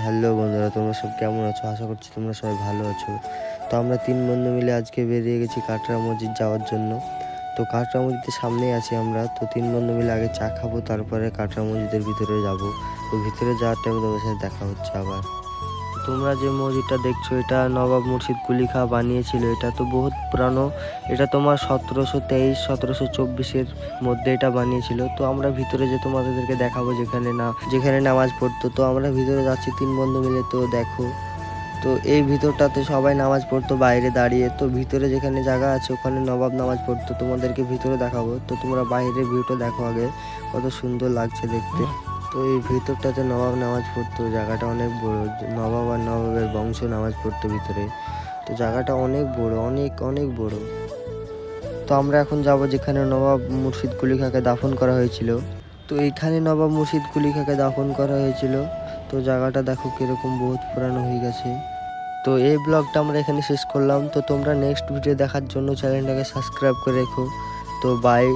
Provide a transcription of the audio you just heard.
Hello বন্ধুরা, তোমরা সব কেমন আছো? আশা করছি তোমরা সবাই ভালো আছো। তো আমরা 3 বন্ধু মিলে আজকে বেরিয়ে গেছি কাটরা মসজিদ যাওয়ার জন্য। তো কাটরা মসজিদের সামনেই আছি আমরা। তো 3 বন্ধু মিলে আগে চা খাবো, তারপরে কাটরা মসজিদের ভিতরে যাব। তো ভিতরে যাওয়ার টাইমে তোমাদের সাথে দেখা হচ্ছে আবার। তোমরা যে মসজিদটা দেখছো এটা নবাব মুর্শিদ কুলি খাঁ বানিয়েছিল। এটা তো বহুত পুরানো। এটা তোমার 1723-1724-এর মধ্যে এটা বানিয়েছিল। তো আমরা ভিতরে যে তোমাদেরকে দেখাবো যেখানে নামাজ পড়তো। তো আমরা ভিতরে যাচ্ছি 3 বন্ধু মিলে। তো দেখো, তো এই ভিতরটাতে সবাই নামাজ পড়তো বাইরে দাঁড়িয়ে। তো ভিতরে যেখানে জায়গা আছে ওখানে নবাব নামাজ পড়তো। তোমাদেরকে ভিতরে দেখাবো। তো তোমরা বাইরের ভিউটা দেখো আগে, কত সুন্দর লাগছে দেখতে। তো এই ভিতরটাতে নবাব নামাজ পড়তো। জায়গাটা অনেক বড়। নবাব আর নবাবের বংশ নামাজ পড়তো ভিতরে। তো জায়গাটা অনেক বড়, অনেক অনেক বড়। তো আমরা এখন যাব যেখানে নবাব মুর্শিদ কুলি খাঁকে দাফন করা হয়েছিল। তো এইখানে নবাব মুর্শিদ কুলি খাঁকে দাফন করা হয়েছিল। তো জায়গাটা দেখো কিরকম বহুত পুরানো হয়ে গেছে। তো এই ব্লগটা আমরা এখানে শেষ করলাম। তো তোমরা নেক্সট ভিডিও দেখার জন্য চ্যানেলটাকে সাবস্ক্রাইব করে রেখো। তো বাই।